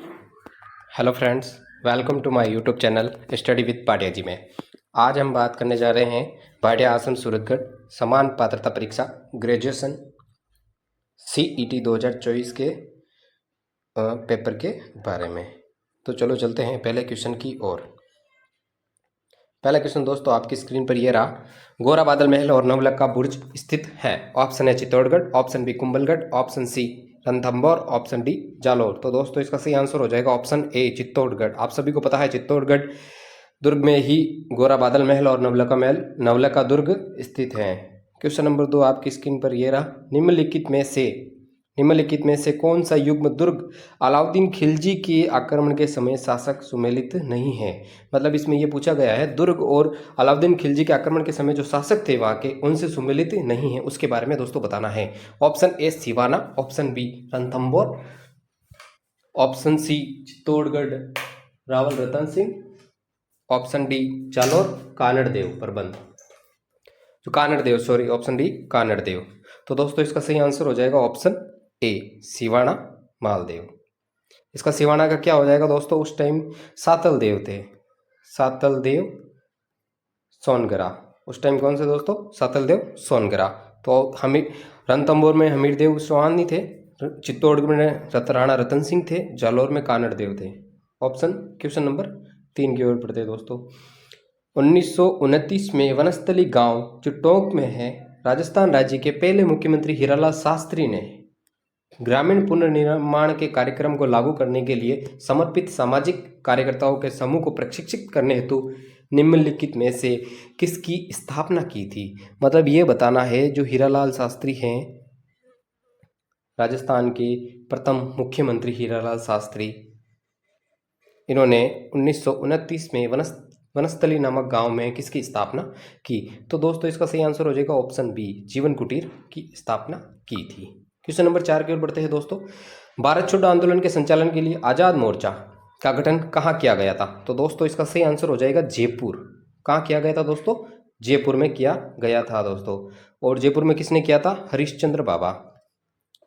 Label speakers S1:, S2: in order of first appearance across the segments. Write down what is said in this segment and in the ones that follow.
S1: Hello friends, welcome to my YouTube channel study with Bhatia ji में। आज हम बात करने जा रहे हैं भाटिया आश्रम सूरतगढ़ समान पात्रता परीक्षा ग्रेजुएशन CET 2024 के पेपर के बारे में। तो चलो चलते हैं पहले क्वेश्चन की ओर। पहला क्वेश्चन दोस्तों आपकी स्क्रीन पर ये रहा। गोरा बादल महल और नवलखा बुर्ज स्थित है। ऑप्शन है Chittorgarh, option B Kumbhalgarh, option C Ranthambore, option D Jalore. तो दोस्तों इसका सही आंसर हो जाएगा ऑप्शन ए चित्तौड़गढ़। आप सभी को पता है चित्तौड़गढ़ दुर्ग में ही गोरा बादल महल और नवलखा दुर्ग स्थित हैं। क्वेश्चन नंबर 2 आपकी स्क्रीन पर ये रहा। निम्नलिखित में से कौन सा युग्म दुर्ग अलाउद्दीन खिलजी के आक्रमण के समय शासक सुमेलित नहीं है। मतलब इसमें यह पूछा गया है दुर्ग और अलाउद्दीन खिलजी के आक्रमण के समय जो शासक थे वहां के उनसे सुमेलित नहीं है, उसके बारे में दोस्तों बताना है। Option A Siwana, option B Ranthambore, option C Chittorgarh Rawal Ratan Singh, option D Jalore Kanhadde Prabandh option D Kanhaddev. तो दोस्तों इसका सही आंसर हो जाएगा ऑप्शन ए सिवाना मालदेव। इसका सिवाना का क्या हो जाएगा दोस्तों, उस टाइम सातल देव सोनगरा। उस टाइम कौन से दोस्तों, सातल देव सोनगरा। तो हमीर रणथंभौर में हमीर देव चौहान नहीं थे, चित्तौड़गढ़ में राणा रतन सिंह थे, जालौर में कानड़देव थे। ऑप्शन क्वेश्चन नंबर 3 की ओर बढ़ते दोस्तों। 1929 में वनस्थली गांव जो टोंक में है, राजस्थान राज्य के पहले मुख्यमंत्री हीरालाल शास्त्री ने ग्रामीण पुनर्निर्माण के कार्यक्रम को लागू करने के लिए समर्पित सामाजिक कार्यकर्ताओं के समूह को प्रशिक्षित करने हेतु निम्नलिखित में से किसकी स्थापना की थी। मतलब ये बताना है जो हीरालाल शास्त्री हैं, राजस्थान के प्रथम मुख्यमंत्री हीरालाल शास्त्री, इन्होंने 1929 में वनस्थली नामक गांव में किसकी स्थापना की। तो दोस्तों इसका सही आंसर हो जाएगा ऑप्शन बी जीवन कुटीर की स्थापना की थी। क्वेश्चन नंबर 4 की ओर बढ़ते हैं दोस्तों। भारत छोड़ो आंदोलन के संचालन के लिए आजाद मोर्चा का गठन कहाँ किया गया था। तो दोस्तों इसका सही आंसर हो जाएगा जयपुर। कहाँ किया गया था दोस्तों, जयपुर में किया गया था दोस्तों। और जयपुर में किसने किया था, हरिश्चंद्र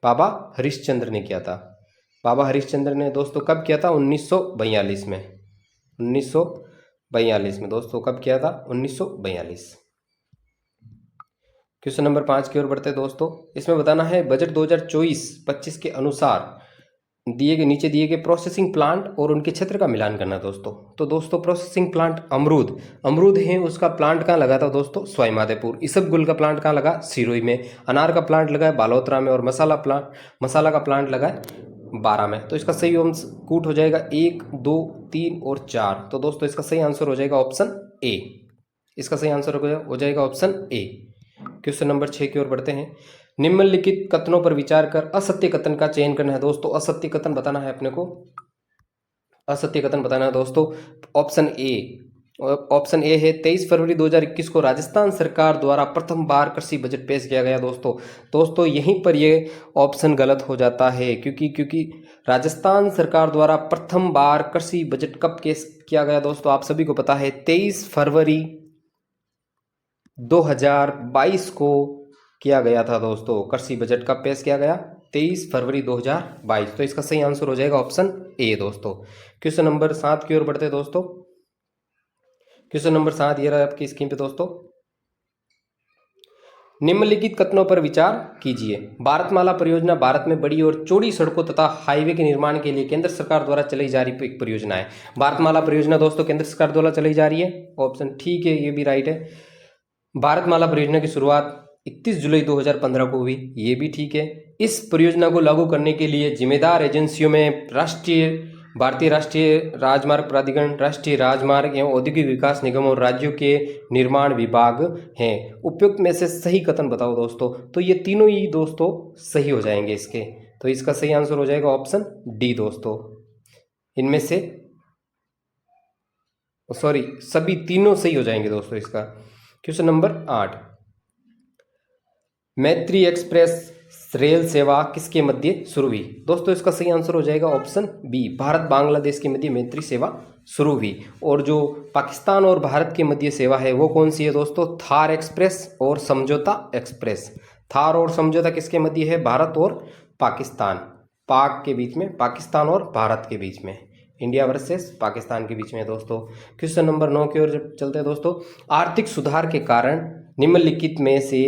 S1: बाबा हरिश्चंद्र ने किया था। बाबा हरिश्चंद्र ने दोस्तों कब किया था, 1942 में। 1942 में दोस्तों कब किया था, 1942। क्वेश्चन नंबर 5 की ओर बढ़ते हैं दोस्तों। इसमें बताना है बजट 2024-25 के अनुसार नीचे दिए गए प्रोसेसिंग प्लांट और उनके क्षेत्र का मिलान करना दोस्तों। तो दोस्तों प्रोसेसिंग प्लांट अमरूद है, उसका प्लांट कहाँ लगा था दोस्तों, सवाईमाधोपुर। इसबगुल का प्लांट कहाँ लगा, सिरोही में। अनार का प्लांट लगा है बालोतरा में। और मसाला का प्लांट लगा है बारा में। तो इसका सही कूट हो जाएगा 1, 2, 3 और 4। तो दोस्तों इसका सही आंसर हो जाएगा ऑप्शन ए। इसका सही आंसर हो जाएगा ऑप्शन ए। क्वेश्चन नंबर 6 की ओर बढ़ते हैं। निम्नलिखित कथनों पर विचार कर असत्य कथन का चयन करना है दोस्तों। असत्य कथन बताना है अपने को, असत्य कथन बताना है दोस्तों। ऑप्शन ए है 23 फरवरी 2021 को राजस्थान सरकार द्वारा प्रथम बार कृषि बजट पेश किया गया दोस्तों यहीं पर ये ऑप्शन गलत हो जाता है, क्योंकि राजस्थान सरकार द्वारा प्रथम बार कृषि बजट कब पेश किया गया दोस्तों, आप सभी को पता है 23 फरवरी 2022 को किया गया था दोस्तों। कृषि बजट कब पेश किया गया, 23 फरवरी 2022। तो इसका सही आंसर हो जाएगा ऑप्शन ए दोस्तों। क्वेश्चन नंबर 7 की ओर बढ़ते हैं दोस्तों। क्वेश्चन नंबर 7 ये रहा आपकी स्क्रीन पे दोस्तों। निम्नलिखित कथनों पर विचार कीजिए। भारतमाला परियोजना भारत में बड़ी और चौड़ी सड़कों तथा हाईवे के निर्माण के लिए केंद्र सरकार द्वारा चलाई जा रही एक परियोजना है। भारतमाला परियोजना दोस्तों केंद्र सरकार द्वारा चलाई जा रही है। ऑप्शन ठीक है, ये भी राइट है। भारतमाला परियोजना की शुरुआत 31 जुलाई 2015 को हुई, ये भी ठीक है। इस परियोजना को लागू करने के लिए जिम्मेदार एजेंसियों में भारतीय राष्ट्रीय राजमार्ग प्राधिकरण, राष्ट्रीय राजमार्ग एवं औद्योगिक विकास निगम और राज्यों के निर्माण विभाग हैं। उपयुक्त में से सही कथन बताओ दोस्तों। तो ये तीनों ही दोस्तों सही हो जाएंगे इसके। तो इसका सही आंसर हो जाएगा ऑप्शन डी दोस्तों। इनमें से सभी तीनों सही हो जाएंगे दोस्तों इसका। क्वेश्चन नंबर 8, मैत्री एक्सप्रेस रेल सेवा किसके मध्य शुरू हुई दोस्तों। इसका सही आंसर हो जाएगा ऑप्शन बी, भारत बांग्लादेश के मध्य मैत्री सेवा शुरू हुई। और जो पाकिस्तान और भारत के मध्य सेवा है वो कौन सी है दोस्तों, थार एक्सप्रेस और समझौता एक्सप्रेस। थार और समझौता किसके मध्य है, भारत और पाकिस्तान। पाक के बीच में, पाकिस्तान और भारत के बीच में, इंडिया वर्सेस पाकिस्तान के बीच में दोस्तों। क्वेश्चन नंबर 9 की ओर जब चलते हैं दोस्तों, आर्थिक सुधार के कारण निम्नलिखित में से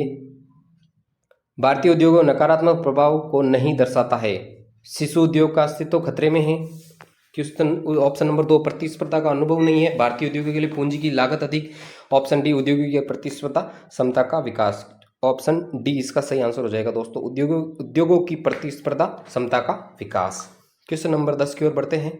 S1: भारतीय उद्योगों नकारात्मक प्रभाव को नहीं दर्शाता है। शिशु उद्योग का अस्तित्व खतरे में है। क्वेश्चन ऑप्शन नंबर 2, प्रतिस्पर्धा का अनुभव नहीं है। भारतीय उद्योगों के लिए पूंजी की लागत अधिक। ऑप्शन डी, उद्योगों की प्रतिस्पर्धा क्षमता का विकास। ऑप्शन डी इसका सही आंसर हो जाएगा दोस्तों, उद्योगों की प्रतिस्पर्धा क्षमता का विकास। क्वेश्चन नंबर 10 की ओर बढ़ते हैं।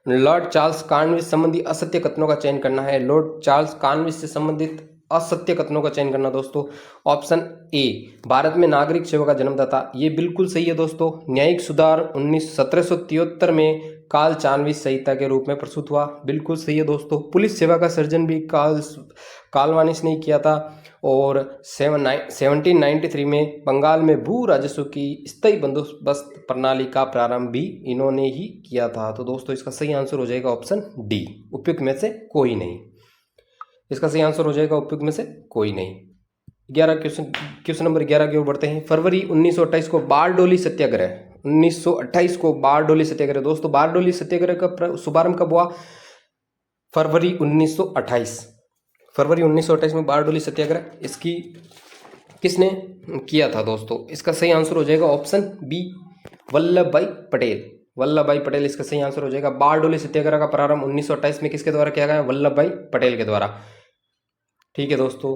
S1: लॉर्ड चार्ल्स कॉर्नवालिस संबंधी असत्य कथनों का चयन करना है। लॉर्ड चार्ल्स कॉर्नवालिस से संबंधित असत्य कथनों का चयन करना दोस्तों। ऑप्शन ए, भारत में नागरिक सेवा का जन्मदाता, ये बिल्कुल सही है दोस्तों। न्यायिक सुधार 1773 में कार्ल चार्ल्स संहिता के रूप में प्रस्तुत हुआ, बिल्कुल सही है दोस्तों। पुलिस सेवा का सर्जन भी कॉर्नवालिस ने किया था। और 1793 में बंगाल में भू राजस्व की स्थायी बंदोबस्त प्रणाली का प्रारंभ भी इन्होंने ही किया था। तो दोस्तों इसका सही आंसर हो जाएगा ऑप्शन डी, उपयुक्त में से कोई नहीं। इसका सही आंसर हो जाएगा उपयुक्त में से कोई नहीं। 11 क्वेश्चन नंबर 11 की ओर बढ़ते हैं। फरवरी 1928 को बारडोली सत्याग्रह, 1928 को बारडोली सत्याग्रह दोस्तों, बारडोली सत्याग्रह का शुभारंभ कब हुआ? फरवरी 1928, फरवरी 1928 में बारडोली सत्याग्रह इसकी किसने किया था दोस्तों? इसका सही आंसर हो जाएगा ऑप्शन बी, वल्लभ भाई पटेल। वल्लभ भाई पटेल इसका सही आंसर हो जाएगा। बारडोली सत्याग्रह का प्रारंभ 1928 में किसके द्वारा किया गया? वल्लभ भाई पटेल के द्वारा। ठीक है दोस्तों,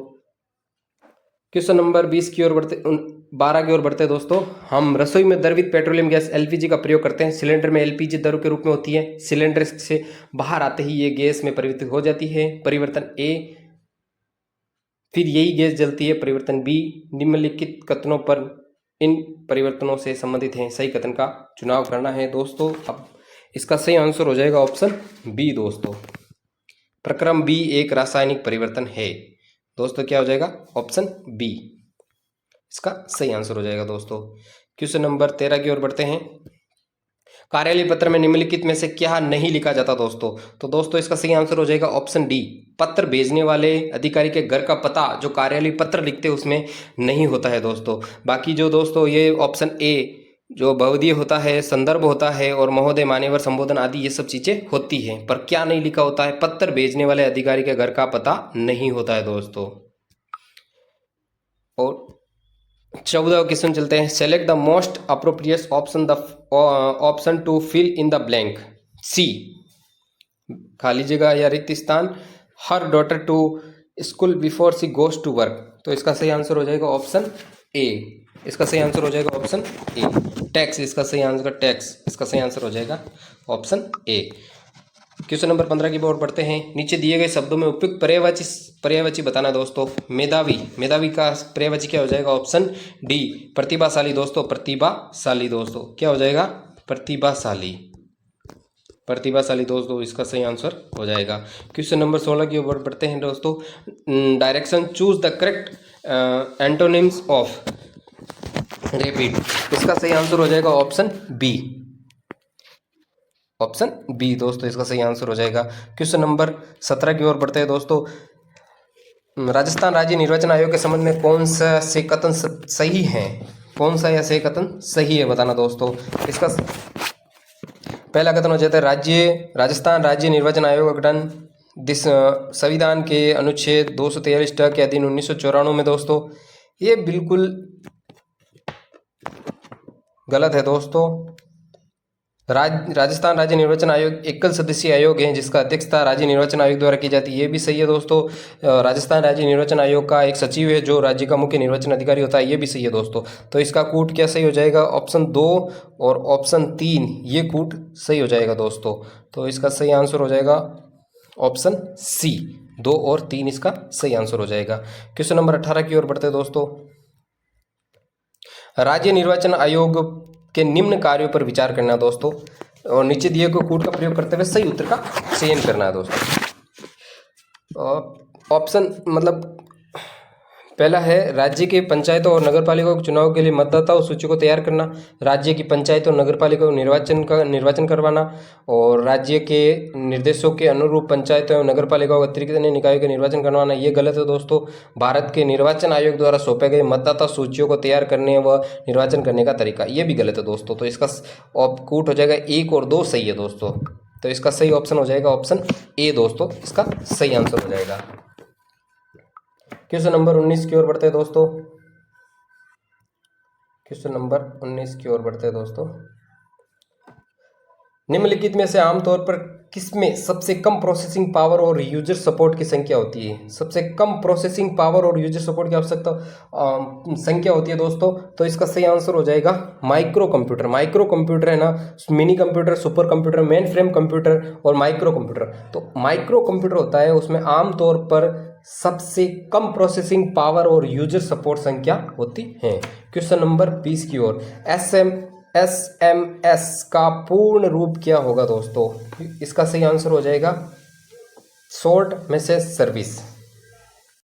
S1: क्वेश्चन नंबर 20 की ओर बढ़ते 12 की ओर बढ़ते हैं दोस्तों। हम रसोई में द्रवित पेट्रोलियम गैस एलपीजी का प्रयोग करते हैं। सिलेंडर में एलपीजी द्रव के रूप में होती है। सिलेंडर से बाहर आते ही ये गैस में परिवर्तित हो जाती है। परिवर्तन ए, फिर यही गैस जलती है। परिवर्तन बी, निम्नलिखित कथनों पर इन परिवर्तनों से संबंधित हैं। सही कथन का चुनाव करना है दोस्तों। अब इसका सही आंसर हो जाएगा ऑप्शन बी दोस्तों, प्रक्रम बी एक रासायनिक परिवर्तन है दोस्तों। क्या हो जाएगा? ऑप्शन बी इसका सही आंसर हो जाएगा दोस्तों। क्वेश्चन नंबर 13 की ओर बढ़ते हैं। कार्यालय पत्र में निम्नलिखित में से क्या नहीं लिखा जाता दोस्तों? तो दोस्तों इसका सही आंसर हो जाएगा ऑप्शन डी, पत्र भेजने वाले अधिकारी के घर का पता जो कार्यालय पत्र लिखते हैं उसमें नहीं होता है दोस्तों। बाकी जो दोस्तों ये ऑप्शन ए जो बहुधीय होता है, संदर्भ होता है और महोदय मान्यवर संबोधन आदि ये सब चीजें होती हैं, पर क्या नहीं लिखा होता है? पत्र भेजने वाले अधिकारी के घर का पता नहीं होता है दोस्तों। और 14 क्वेश्चन चलते हैं। Select the most appropriate option, the option to fill in the blank. See, खाली जगह या रिक्त स्थान। Her daughter to school before she goes to work. तो इसका सही आंसर हो जाएगा ऑप्शन ए। इसका सही आंसर हो जाएगा ऑप्शन ए, टैक्स। इसका सही आंसर टैक्स, इसका सही आंसर हो जाएगा ऑप्शन ए। क्वेश्चन नंबर 15 की ओर बढ़ते हैं। नीचे दिए गए शब्दों में उपयुक्त पर्यायवाची बताना दोस्तों। मेधावी, मेधावी का पर्यायवाची क्या हो जाएगा? ऑप्शन डी, प्रतिभाशाली दोस्तों। प्रतिभाशाली दोस्तों क्या हो जाएगा? प्रतिभाशाली, प्रतिभाशाली दोस्तों इसका सही आंसर हो जाएगा। क्वेश्चन नंबर 16 की ओर बढ़ते हैं दोस्तों। Direction, choose the correct antonyms of rapid. इसका सही आंसर हो जाएगा ऑप्शन बी, ऑप्शन बी दोस्तों इसका सही आंसर हो जाएगा। क्वेश्चन नंबर 17 की ओर बढ़ते हैं दोस्तों। राजस्थान राज्य निर्वाचन आयोग के संबंध में कौन सा से कथन सही है? कौन सा या से कथन सही है बताना दोस्तों। इसका पहला कथन हो जाता है राजस्थान राज्य निर्वाचन आयोग का गठन संविधान के अनुच्छेद 243 के अधीन 1994 में दोस्तों। ये बिल्कुल गलत है दोस्तों। राजस्थान राज्य निर्वाचन आयोग एकल सदस्यीय आयोग है जिसका अध्यक्षता राज्य निर्वाचन आयोग द्वारा की जाती है। ये भी सही है दोस्तों। राजस्थान राज्य निर्वाचन आयोग का एक सचिव है जो राज्य का मुख्य निर्वाचन अधिकारी होता है। ये भी सही है दोस्तों। तो इसका कूट क्या सही हो जाएगा? ऑप्शन 2 और ऑप्शन 3 ये कूट सही हो जाएगा दोस्तों। तो इसका सही आंसर हो जाएगा ऑप्शन सी, 2 और 3 इसका सही आंसर हो जाएगा। क्वेश्चन नंबर 18 की ओर बढ़ते दोस्तों। राज्य निर्वाचन आयोग के निम्न कार्यों पर विचार करना दोस्तों और नीचे दिए गए कूट का प्रयोग करते हुए सही उत्तर का चयन करना है दोस्तों। ऑप्शन मतलब पहला है राज्य के पंचायतों और नगरपालिकाओं के चुनाव के लिए मतदाताओं सूची को तैयार करना, राज्य की पंचायतों और नगरपालिकाओं निर्वाचन करवाना और राज्य के निर्देशों के अनुरूप पंचायतों एवं नगरपालिकाओं अतिरिक्त अन्य निकायों के निर्वाचन करवाना। ये गलत है दोस्तों। भारत के निर्वाचन आयोग द्वारा सौंपे गए मतदाता सूचियों को तैयार करने व निर्वाचन करने का तरीका, ये भी गलत है दोस्तों। तो इसका कूट हो जाएगा 1 और 2 सही है दोस्तों। तो इसका सही ऑप्शन हो जाएगा ऑप्शन ए दोस्तों, इसका सही आंसर हो जाएगा। क्वेश्चन नंबर 19 की ओर बढ़ते हैं दोस्तों। क्वेश्चन नंबर 19 की ओर बढ़ते हैं दोस्तों। निम्नलिखित में से आमतौर पर किसमें सबसे कम प्रोसेसिंग पावर और यूजर सपोर्ट की संख्या होती है? सबसे कम प्रोसेसिंग पावर और यूजर सपोर्ट की आवश्यकता संख्या होती है दोस्तों। तो इसका सही आंसर हो जाएगा माइक्रो कंप्यूटर। माइक्रो कंप्यूटर है ना, mini computer, super computer, main frame computer और माइक्रो कंप्यूटर। तो माइक्रो कंप्यूटर होता है, उसमें आमतौर पर सबसे कम प्रोसेसिंग पावर और यूजर सपोर्ट संख्या होती है। क्वेश्चन नंबर 20 की ओर। SMS का पूर्ण रूप क्या होगा दोस्तों? इसका सही आंसर हो जाएगा शॉर्ट मैसेज सर्विस।